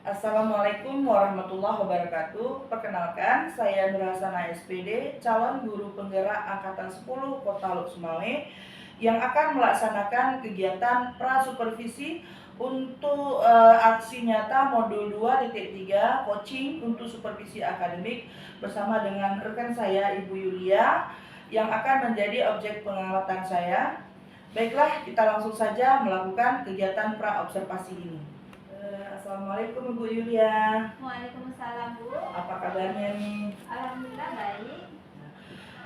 Assalamualaikum warahmatullahi wabarakatuh. Perkenalkan, saya Nur Hasanah SPD, calon guru penggerak Angkatan 10 Kota Luk Sumawe yang akan melaksanakan kegiatan pra-supervisi untuk aksi nyata modul 2.3 coaching untuk supervisi akademik bersama dengan rekan saya Ibu Yulia yang akan menjadi objek pengamatan saya. Baiklah, kita langsung saja melakukan kegiatan pra-observasi ini. Assalamualaikum Ibu Yulia. Waalaikumsalam Bu. Apa kabarnya nih? Alhamdulillah baik.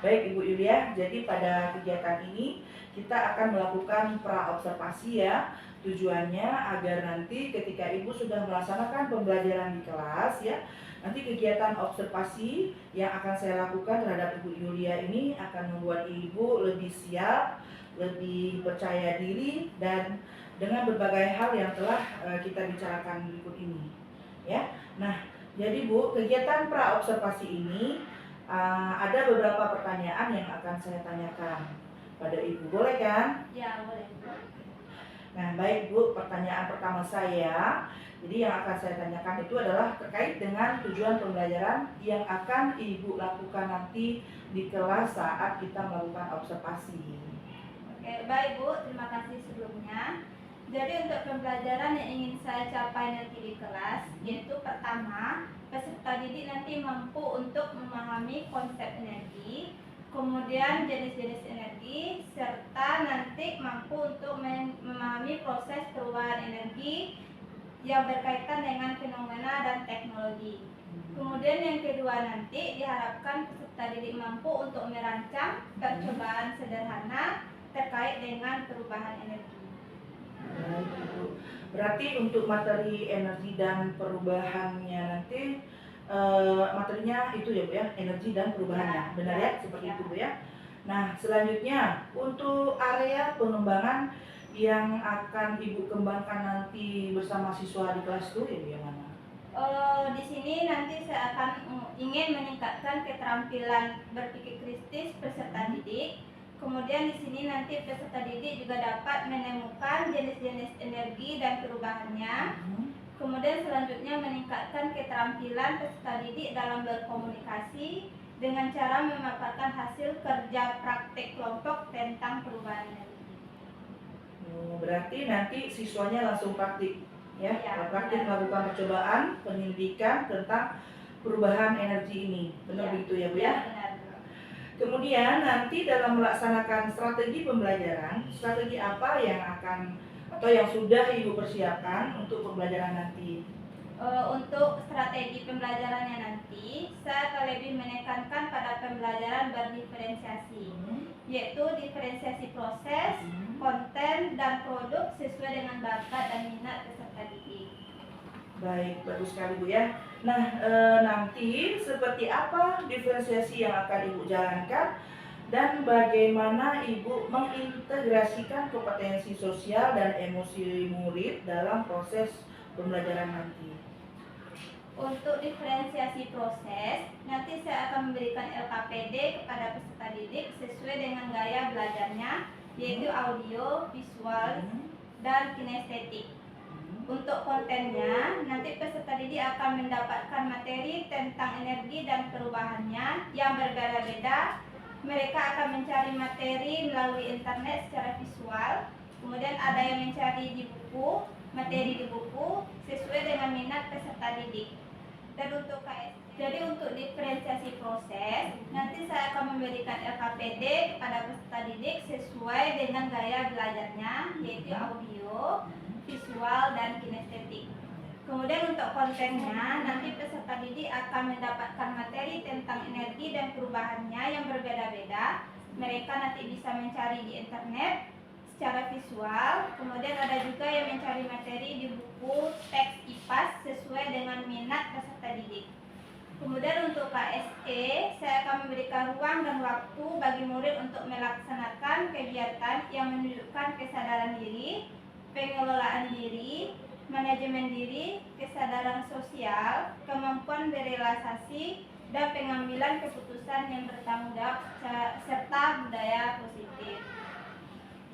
Baik Ibu Yulia, jadi pada kegiatan ini kita akan melakukan pra-observasi ya. Tujuannya agar nanti ketika Ibu sudah melaksanakan pembelajaran di kelas ya, nanti kegiatan observasi yang akan saya lakukan terhadap Ibu Yulia ini akan membuat Ibu lebih siap, lebih percaya diri dan dengan berbagai hal yang telah kita bicarakan berikut ini ya. Nah, jadi Bu, kegiatan pra-observasi ini ada beberapa pertanyaan yang akan saya tanyakan pada Ibu, boleh kan? Ya, boleh Bu. Nah, baik Bu, pertanyaan pertama saya, jadi yang akan saya tanyakan itu adalah terkait dengan tujuan pembelajaran yang akan Ibu lakukan nanti di kelas saat kita melakukan observasi. Oke, baik Bu, terima kasih sebelumnya. Jadi untuk pembelajaran yang ingin saya capai nanti di kelas, yaitu pertama, peserta didik nanti mampu untuk memahami konsep energi, kemudian jenis-jenis energi, serta nanti mampu untuk memahami proses perubahan energi yang berkaitan dengan fenomena dan teknologi. Kemudian yang kedua nanti diharapkan peserta didik mampu untuk merancang percobaan sederhana terkait dengan perubahan energi. Berarti untuk materi energi dan perubahannya nanti materinya itu ya Bu ya, energi dan perubahannya, benar ya? Seperti itu Bu ya. Nah, selanjutnya untuk area pengembangan yang akan Ibu kembangkan nanti bersama siswa di kelas itu ya Bu, yang mana? Di sini nanti saya akan ingin meningkatkan keterampilan berpikir kritis peserta didik. Kemudian di sini nanti peserta didik juga dapat menemukan jenis-jenis energi dan perubahannya. Kemudian selanjutnya meningkatkan keterampilan peserta didik dalam berkomunikasi dengan cara memaparkan hasil kerja praktik kelompok tentang perubahan energi. Berarti nanti siswanya langsung praktik ya, praktik melakukan percobaan penyelidikan tentang perubahan energi ini, benar begitu ya Bu ya? Benar. Kemudian nanti dalam melaksanakan strategi pembelajaran, strategi apa yang akan atau yang sudah Ibu persiapkan untuk pembelajaran nanti? Untuk strategi pembelajarannya nanti, saya akan lebih menekankan pada pembelajaran berdiferensiasi, yaitu diferensiasi proses, konten, dan produk sesuai dengan bakat dan minat peserta didik. Baik, bagus sekali Bu ya. Nah, nanti seperti apa diferensiasi yang akan Ibu jalankan dan bagaimana Ibu mengintegrasikan kompetensi sosial dan emosi murid dalam proses pembelajaran nanti? Untuk diferensiasi proses, nanti saya akan memberikan LKPD kepada peserta didik sesuai dengan gaya belajarnya, yaitu audio, visual, dan kinestetik. Untuk kontennya, nanti peserta didik akan mendapatkan materi tentang energi dan perubahannya yang berbeda-beda. Mereka akan mencari materi melalui internet secara visual, kemudian ada yang mencari di buku, materi di buku, sesuai dengan minat peserta didik. Dan untuk untuk diferensiasi proses, nanti saya akan memberikan LKPD kepada peserta didik sesuai dengan gaya belajarnya, yaitu audio, visual, dan kinestetik. Kemudian untuk kontennya, nanti peserta didik akan mendapatkan materi tentang energi dan perubahannya yang berbeda-beda. Mereka nanti bisa mencari di internet secara visual, kemudian ada juga yang mencari materi di buku teks IPAS sesuai dengan minat peserta didik. Kemudian untuk KSE, saya akan memberikan ruang dan waktu bagi murid untuk melaksanakan kegiatan yang menunjukkan kesadaran diri, pengelolaan diri, manajemen diri, kesadaran sosial, kemampuan berrealisasi, dan pengambilan keputusan yang bertanggung jawab serta budaya positif.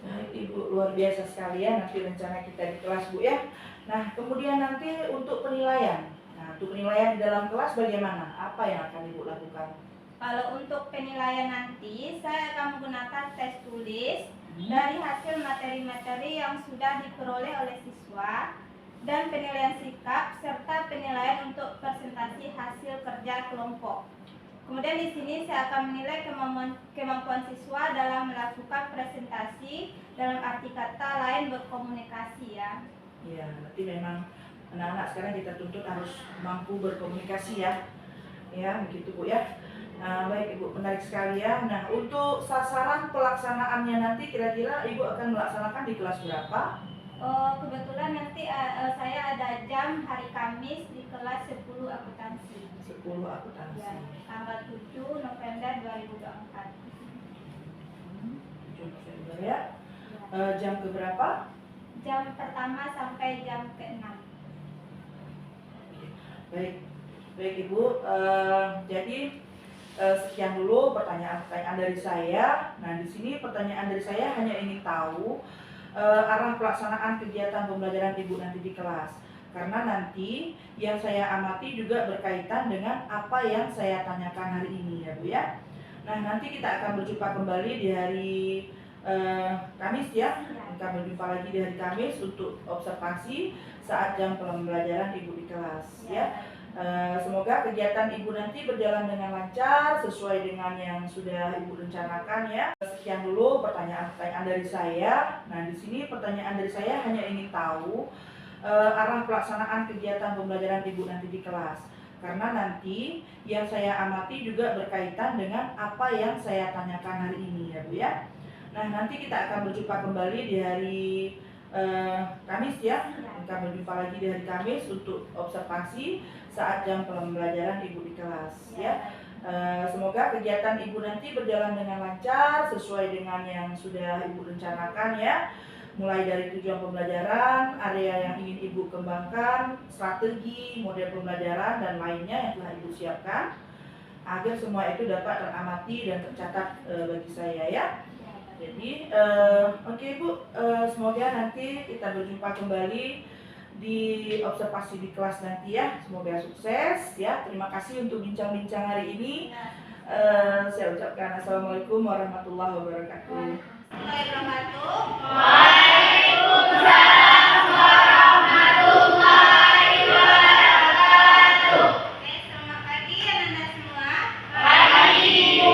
Baik Ibu, luar biasa sekali ya nanti rencana kita di kelas Bu ya. Nah, kemudian nanti untuk penilaian. Nah, untuk penilaian di dalam kelas bagaimana? Apa yang akan Ibu lakukan? Kalau untuk penilaian nanti, saya akan menggunakan tes tulis Hmm. dari hasil materi-materi yang sudah diperoleh oleh siswa dan penilaian sikap serta penilaian untuk presentasi hasil kerja kelompok. Kemudian di sini saya akan menilai kemampuan siswa dalam melakukan presentasi dalam arti kata lain berkomunikasi ya. Ya, berarti memang anak-anak sekarang kita tuntut harus mampu berkomunikasi ya. Ya, begitu Bu ya. Nah, baik Ibu, menarik sekali ya. Nah, untuk sasaran pelaksanaannya nanti kira-kira Ibu akan melaksanakan di kelas berapa? Kebetulan nanti saya ada jam hari Kamis di kelas 10 akuntansi. 10 akuntansi. Ya, tanggal 7 November 2024. 7 November ya. Jam keberapa? Jam pertama sampai jam ke-6. Baik, baik Ibu. Jadi sekian dulu pertanyaan-pertanyaan dari saya. Nah, di sini pertanyaan dari saya hanya ingin tahu arah pelaksanaan kegiatan pembelajaran Ibu nanti di kelas. Karena nanti yang saya amati juga berkaitan dengan apa yang saya tanyakan hari ini ya Bu ya. Nah, nanti kita akan berjumpa kembali di hari Kamis ya. Kita berjumpa lagi di hari Kamis untuk observasi saat jam pembelajaran Ibu di kelas ya. Semoga kegiatan Ibu nanti berjalan dengan lancar sesuai dengan yang sudah Ibu rencanakan ya. Sekian dulu pertanyaan-pertanyaan dari saya. Nah, di sini pertanyaan dari saya hanya ingin tahu arah pelaksanaan kegiatan pembelajaran Ibu nanti di kelas. Karena nanti yang saya amati juga berkaitan dengan apa yang saya tanyakan hari ini ya Bu ya. Nah, nanti kita akan berjumpa kembali di hari Kamis ya. Kita berjumpa lagi di hari Kamis untuk observasi saat jam pembelajaran Ibu di kelas ya. Semoga kegiatan Ibu nanti berjalan dengan lancar sesuai dengan yang sudah Ibu rencanakan ya. Mulai dari tujuan pembelajaran, area yang ingin Ibu kembangkan, strategi, model pembelajaran dan lainnya yang telah Ibu siapkan agar semua itu dapat teramati dan tercatat bagi saya ya. Jadi oke Bu, semoga nanti kita berjumpa kembali di observasi di kelas nanti ya. Semoga sukses ya. Terima kasih untuk bincang-bincang hari ini. Saya ucapkan assalamualaikum warahmatullahi wabarakatuh. Waalaikumsalam warahmatullahi wabarakatuh. Oke, selamat pagi anak-anak semua. Pagi Ibu.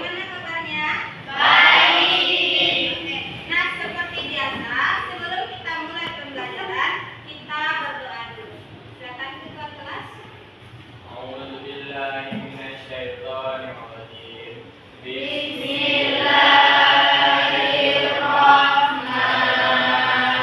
Bagaimana kabarnya? Baik. Oke, nah seperti biasa sebelum kita mulai pembelajaran kita berdoa dulu. Silakan ketua kelas. A'udzubillahi minasyaitonirrajim. Bismillahirrahmanirrahim.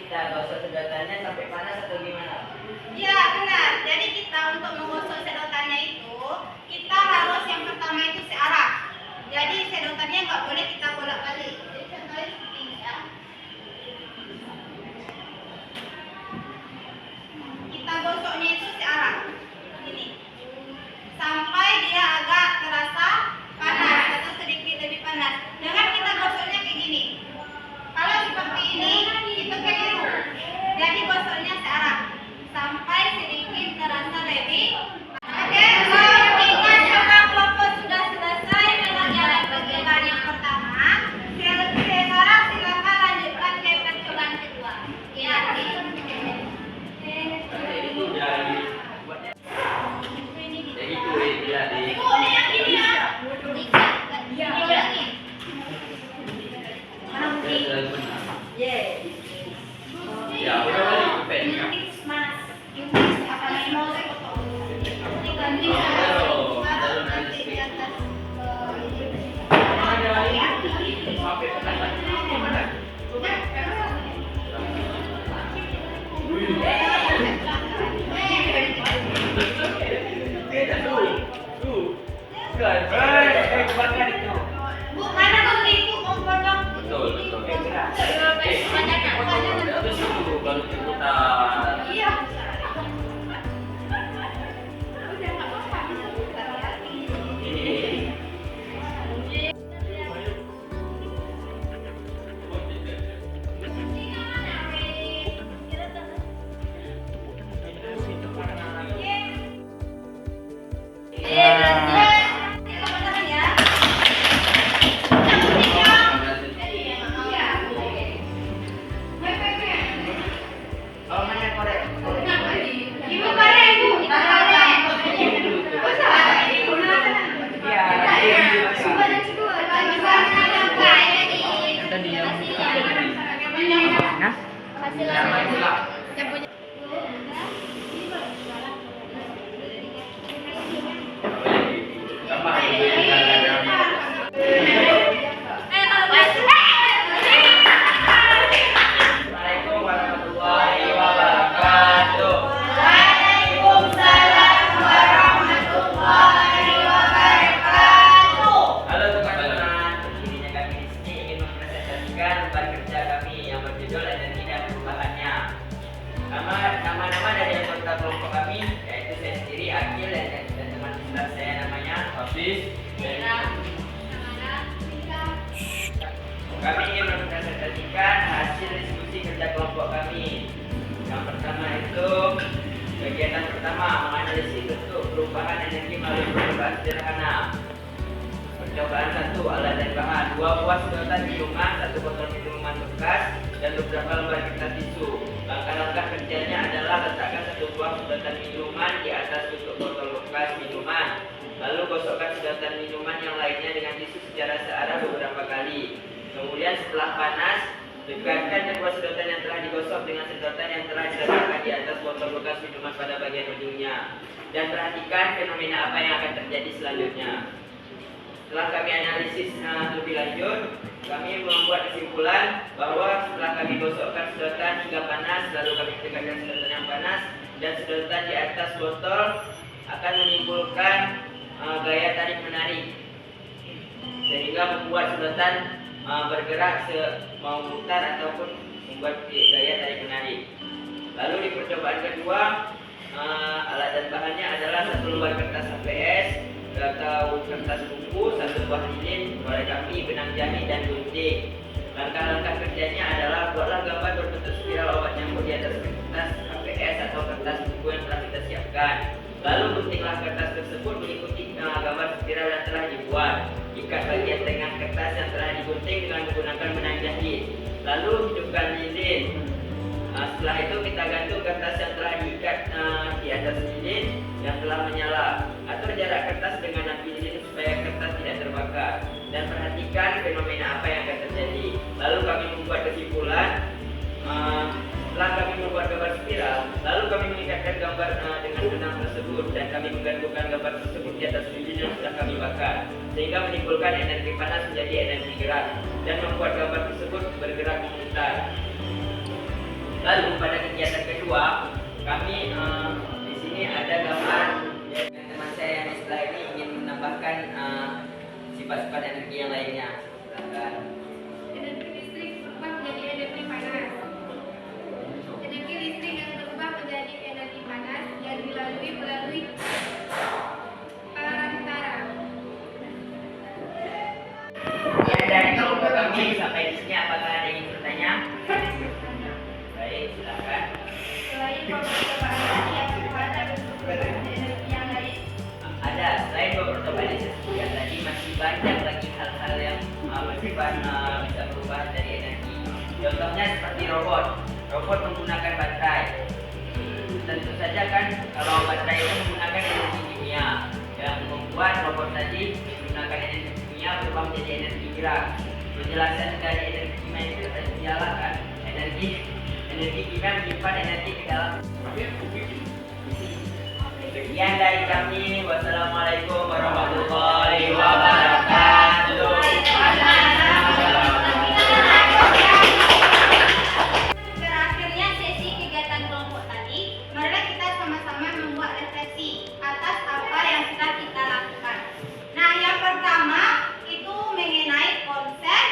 kita gosok sedotannya sampai panas atau gimana? Ya benar. Jadi kita untuk menggosok sedotannya itu kita harus yang pertama itu searah. Jadi sedotannya nggak boleh kita bolak-balik. Jadi contohnya seperti ini ya. Kita gosoknya itu searah. Ini sampai dia agak terasa panas atau sedikit lebih panas. Jangan kita gosoknya kayak gini. Kalau seperti ini itu keliru. Jadi gosoknya searah sampai sedikit terasa lebih. Oke, ingat coba kelompok sudah selesai mengerjakan percobaan yang pertama. Sekarang silakan lanjutkan ke percobaan kedua. Ya. Itu udah dibuatnya. Ya gitu ya di. Ibu, ini yang ini ya. Ini lagi. Ya udah balik ke pen. Bu, mana guntingku kompor-kompor? Betul. Banyak. Terus itu baru diputar. Iya. Ini. Oh, mana korek? Ibu mana ibu? Assalamualaikum warahmatullahi wabarakatuh. Waalaikumsalam warahmatullahi wabarakatuh. Halo teman-teman, berdirinya kami di sini ingin mempresentasikan lembar kerja kami yang berjudul energi dan perubahannya. Nama-nama dari anggota kelompok kami yaitu saya sendiri Akil dan teman sekitar saya namanya Hafiz. Kami ingin mempresentasikan hasil diskusi kerja kelompok kami. Yang pertama itu kegiatan pertama menganalisis bentuk perubahan energi melalui percobaan sederhana. Percobaan 1, alat dan bahan 2 buah sedotan minuman, 1 botol minuman bekas, dan beberapa lembar kertas tisu. Langkah-langkah kerjanya adalah letakkan 1 buah sedotan minuman di atas tutup botol bekas minuman. Lalu gosokkan sedotan minuman yang lainnya dengan tisu secara searah beberapa kali. Kemudian setelah panas, dekatkan kedua sedotan yang telah digosok dengan sedotan yang telah diletakkan di atas botol bekas minuman pada bagian ujungnya. Dan perhatikan fenomena apa yang akan terjadi selanjutnya. Setelah kami analisis lebih lanjut, kami membuat kesimpulan bahwa setelah kami gosokkan sedotan hingga panas, lalu kami dekatkan sedotan yang panas dan sedotan di atas botol akan menimbulkan gaya tarik menarik sehingga membuat sedotan bergerak mau putar ataupun membuat gaya tarik menarik. Lalu di percobaan kedua, alat dan bahannya adalah 1 lembar kertas HPS atau kertas buku, 1 buah lilin, korek api, benang jahit dan gunting. Langkah-langkah kerjanya adalah buatlah gambar berbentuk spiral obat nyamuk di atas kertas HPS atau kertas buku yang telah kita siapkan. Lalu guntinglah kertas tersebut mengikuti gambar spiral yang telah dibuat. Ikat bagian tengah kertas yang telah digunting dengan menggunakan benang jahit. Lalu hidupkan lilin. Setelah itu kita gantung kertas yang telah diikat di atas lilin yang telah menyala. Atur jarak kertas dengan api lilin supaya kertas tidak terbakar. Dan perhatikan fenomena apa yang akan terjadi. Lalu kami membuat kesimpulan. Setelah kami membuat gambar spiral, lalu kami mengikatkan gambar dengan benang tersebut dan kami menggantungkan gambar tersebut di atas lilin yang sudah kami bakar, sehingga menimbulkan energi panas menjadi energi gerak dan membuat gambar tersebut bergerak memutar. Lalu pada kegiatan kedua, kami di sini ada gambar ya, teman saya yang di sebelah ini ingin menambahkan sifat-sifat energi yang lainnya. Silakan. Energi listrik berubah menjadi energi panas. Energi listrik yang berubah menjadi energi panas yang dilalui melalui perantara. Ya, dari kelompok kami sampai di sini apakah ada yang ingin bertanya? Baik, silakan. Selain percobaan tadi yang ada energi yang lain. Ada, selain beberapa yang tadi masih banyak lagi hal-hal yang bersifat bisa berubah dari energi. Contohnya seperti robot. Robot menggunakan baterai. Tentu saja kan kalau baterai itu menggunakan energi kimia yang membuat robot tadi menggunakan energi kimia berubah menjadi energi gerak. Penjelasan dari energi kimia itu adalah kan energi kimia menyimpan energi ke dalam. Sekian dari kami. Wassalamualaikum warahmatullahi wabarakatuh. Berakhirnya sesi kegiatan kelompok tadi, marilah kita sama-sama membuat refleksi atas apa yang sudah kita lakukan. Nah, yang pertama itu mengenai konsep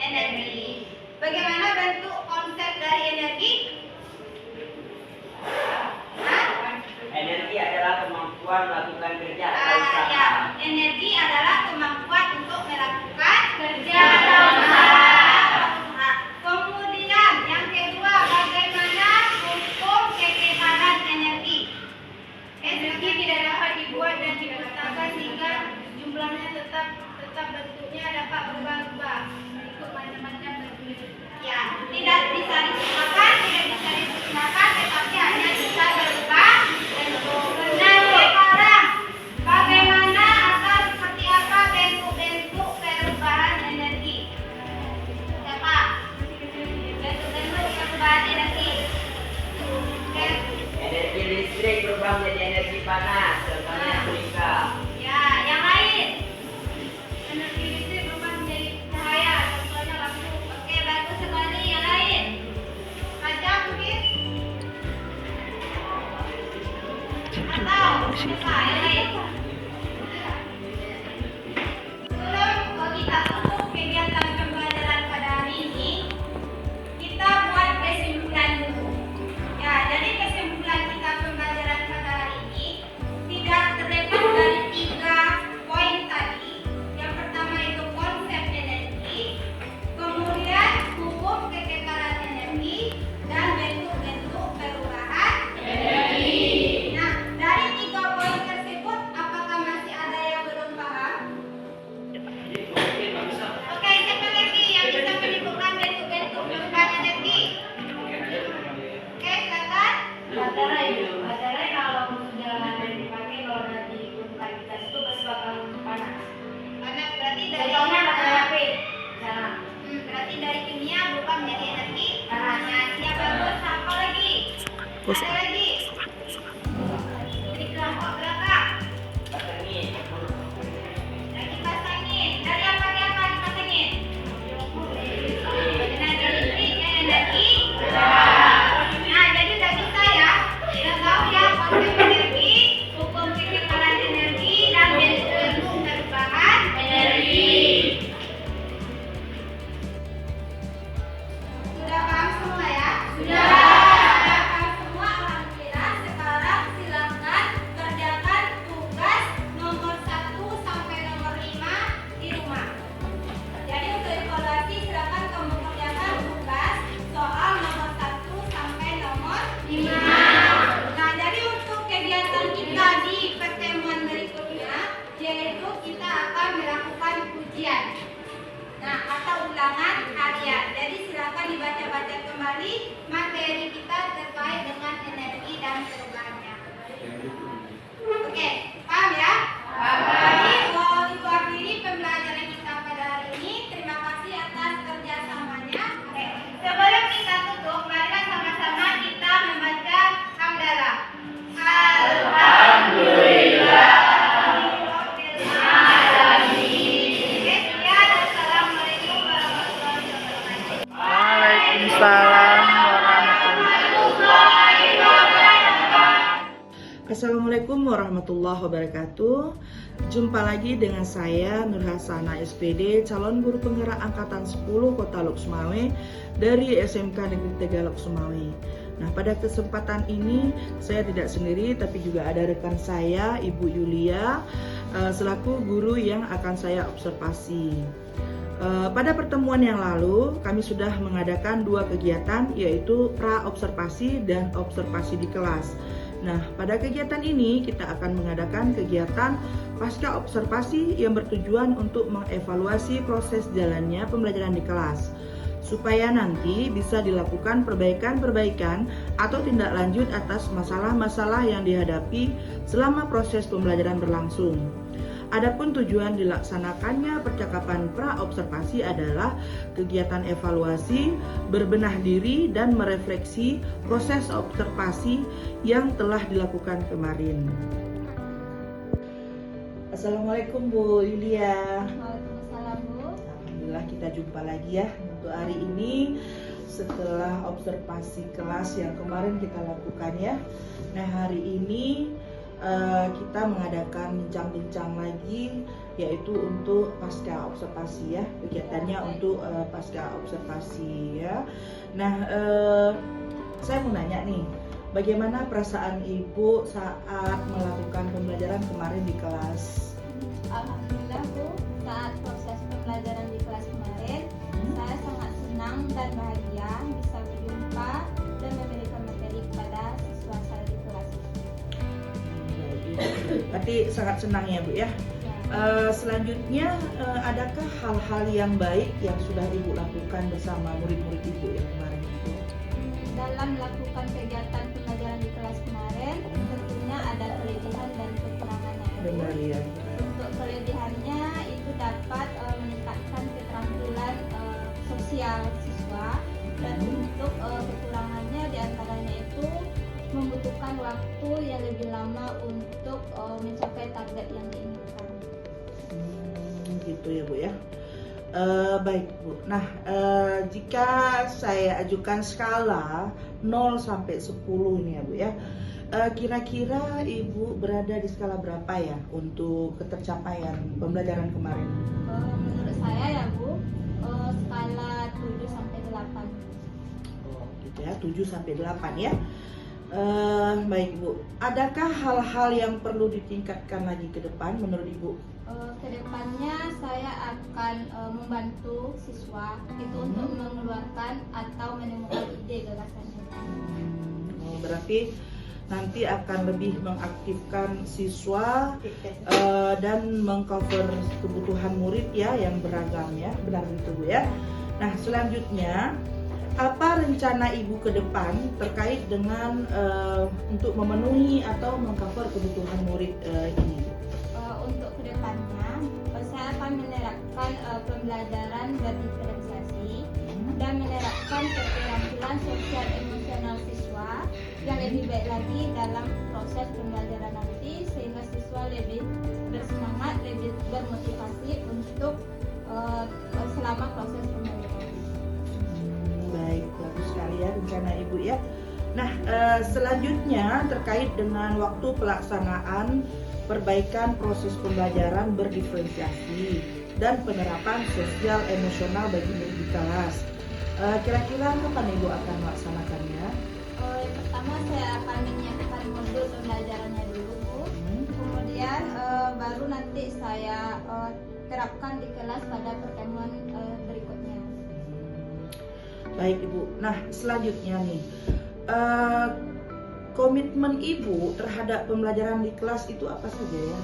energi. Bagaimana bentuk konsep dari energi? Energi adalah kemampuan melakukan kerja atau usaha. Ya, energi adalah kemampuan untuk melakukan kerja atau usaha. Nah, kemudian yang kedua, bagaimana hukum kekebalan energi? Energi tidak dapat dibuat dan dimusnahkan sehingga jumlahnya tetap bentuknya dapat berubah-ubah ikut macam-macam bentuk. Ya, tidak bisa disamakan, tidak bisa dimusnahkan, tetapi hanya bisa berubah bentuk. Nah, sekarang bagaimana atau seperti apa bentuk-bentuk perubahan energi? Siapa? Bentuk-bentuk perubahan energi. Oke. Energi listrik berubah menjadi energi panas. Contohnya Sulika. Ya, yang lain. Energi listrik berubah menjadi cahaya, contohnya lampu. Oke, bagus sekali. Yang lain. Raja mungkin? Atau siapa yang lain? Sebelum kita tutup kegiatan pembelajaran pada hari ini, kita buat kesimpulan dulu. Ya, jadi kesimpulan kita pembelajaran pada hari ini tidak terlepas dari 3 poin tadi. Yang pertama itu konsep energi, kemudian hukum kekekalan energi, dan bentuk-bentuk perubahan energi. Nah, dari 3 poin tersebut, apakah masih ada yang belum paham? Oke, siapa lagi yang bisa menyebutkan bentuk-bentuk perubahan energi? Oke, silakan. Baterai kalau sudah dipakai kalau sudah digunakan di gas itu pasti bakal panas. Panas berarti dari Contohnya baterai HP. Nah, berarti dari kimia berubah menjadi energi panas. Yang bagus, apa lagi? Ada lagi? Di kelompok belakang. Angin. Lagi pasangin. Dari apa ke apa dipasangin? Energi listrik dan energi. Nah, jadi udah bisa ya. Kita tahu ya konsep energi, hukum kekekalan energi, dan bentuk-bentuk perubahan energi. Sudah paham semua ya? Sudah paham semua, alhamdulillah. Sekarang silakan kerjakan tugas nomor 1 sampai nomor 5 di rumah. Jadi untuk evaluasi silakan kamu kerjakan tugas soal nomor 1 sampai nomor 5. Nah, jadi untuk kegiatan kita di pertemuan berikutnya, yaitu kita akan melakukan ujian. Nah, atau ulangan harian. Jadi silakan dibaca-baca kembali materi kita terkait dengan energi dan perubahannya. Oke, paham ya? Jadi, itu akhiri pembelajaran kita pada hari ini. Terima kasih atas kerjasamanya. Oke, sebelum kita tutup, marilah sama-sama kita membaca hamdalah. Alhamdulillah. Assalamualaikum warahmatullahi wabarakatuh. Waalaikumsalam warahmatullahi Assalamualaikum warahmatullahi wabarakatuh. Jumpa lagi dengan saya Nur Hasana SPD, calon guru penggerak angkatan 10 Kota Lok Sumawe dari SMK Negeri 3 Lok Sumawe. Nah, pada kesempatan ini saya tidak sendiri, tapi juga ada rekan saya, Ibu Yulia, selaku guru yang akan saya observasi. Pada pertemuan yang lalu, kami sudah mengadakan 2 kegiatan, yaitu pra-observasi dan observasi di kelas. Nah, pada kegiatan ini kita akan mengadakan kegiatan pasca observasi yang bertujuan untuk mengevaluasi proses jalannya pembelajaran di kelas, supaya nanti bisa dilakukan perbaikan-perbaikan atau tindak lanjut atas masalah-masalah yang dihadapi selama proses pembelajaran berlangsung. Adapun tujuan dilaksanakannya percakapan pra-observasi adalah kegiatan evaluasi, berbenah diri, dan merefleksi proses observasi yang telah dilakukan kemarin. Assalamualaikum Bu Yulia. Waalaikumsalam Bu. Alhamdulillah kita jumpa lagi ya untuk hari ini setelah observasi kelas yang kemarin kita lakukan ya. Nah, hari ini kita mengadakan bincang-bincang lagi, yaitu untuk pasca observasi ya, kegiatannya untuk pasca observasi ya. Nah, saya mau nanya nih, bagaimana perasaan Ibu saat melakukan pembelajaran kemarin di kelas? Alhamdulillah Bu, saat proses pembelajaran di kelas kemarin, saya sangat senang dan bahagia bisa berjumpa dan memberikan materi kepada siswa saya di kelas. Berarti sangat senang ya Bu ya. Selanjutnya, adakah hal-hal yang baik yang sudah Ibu lakukan bersama murid-murid Ibu yang kemarin itu? Dalam melakukan kegiatan pembelajaran di kelas kemarin, tentunya ada kelebihan dan kekurangannya. Benar ya. Untuk kelebihannya itu dapat meningkatkan keterampilan sosial siswa, dan untuk kekurangannya diantaranya itu membutuhkan waktu yang lebih lama untuk mencapai target yang diinginkan. Gitu ya Bu ya. Baik Bu. Nah, jika saya ajukan skala 0 sampai 10 ini ya Bu ya, kira-kira Ibu berada di skala berapa ya untuk ketercapaian pembelajaran kemarin? Menurut saya ya Bu, skala 7 sampai 8. Oh, gitu ya, 7 sampai 8 ya. Baik Bu, adakah hal-hal yang perlu ditingkatkan lagi ke depan menurut Ibu? Kedepannya saya akan membantu siswa itu untuk mengeluarkan atau menemukan ide gagasannya. Berarti nanti akan lebih mengaktifkan siswa dan mengcover kebutuhan murid ya yang beragam ya, benar itu Bu ya. Nah, selanjutnya apa rencana Ibu ke depan terkait dengan untuk memenuhi atau mengcover kebutuhan murid ini? Untuk kedepannya, saya akan menerapkan pembelajaran berdiferensiasi dan menerapkan keterampilan sosial emosional siswa yang lebih baik lagi dalam proses pembelajaran nanti, sehingga siswa lebih bersemangat, lebih bermotivasi untuk selama proses pembelajaran. Baik, bagus sekali ya rencana Ibu ya. Nah, selanjutnya terkait dengan waktu pelaksanaan perbaikan proses pembelajaran berdiferensiasi dan penerapan sosial emosional bagi murid di kelas. Kira-kira kapan Ibu akan melaksanakannya? Yang pertama saya akan menyiapkan modul pembelajarannya dulu Bu. Kemudian baru nanti saya terapkan di kelas pada pertemuan berikutnya. Baik Ibu. Nah, selanjutnya nih, komitmen Ibu terhadap pembelajaran di kelas itu apa saja ya?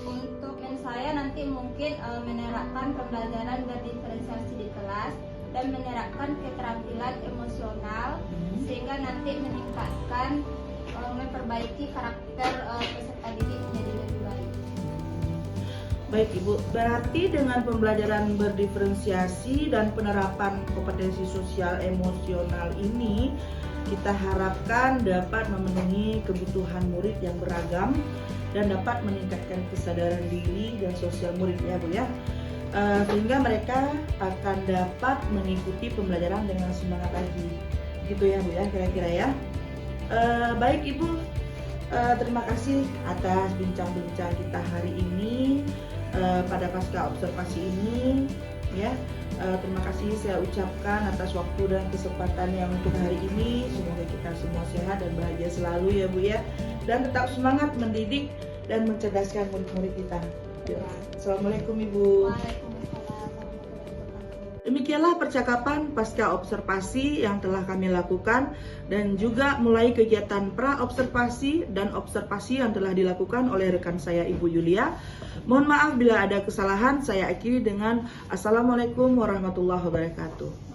Untuk yang saya nanti mungkin menerapkan pembelajaran berdiferensiasi di kelas dan menerapkan keterampilan emosional sehingga nanti meningkatkan memperbaiki karakter peserta didik menjadi lebih baik. Baik Ibu, berarti dengan pembelajaran berdiferensiasi dan penerapan kompetensi sosial emosional ini kita harapkan dapat memenuhi kebutuhan murid yang beragam dan dapat meningkatkan kesadaran diri dan sosial murid ya Bu ya, sehingga mereka akan dapat mengikuti pembelajaran dengan semangat lagi gitu ya Bu ya, kira-kira ya. Baik Ibu, Terima kasih atas bincang-bincang kita hari ini pada pasca observasi ini ya. Terima kasih saya ucapkan atas waktu dan kesempatan yang untuk hari ini. Semoga kita semua sehat dan bahagia selalu ya Bu ya. Dan tetap semangat mendidik dan mencerdaskan murid-murid kita. Assalamualaikum Ibu. Demikianlah percakapan pasca observasi yang telah kami lakukan dan juga mulai kegiatan pra-observasi dan observasi yang telah dilakukan oleh rekan saya Ibu Yulia. Mohon maaf bila ada kesalahan, saya akhiri dengan Assalamualaikum warahmatullahi wabarakatuh.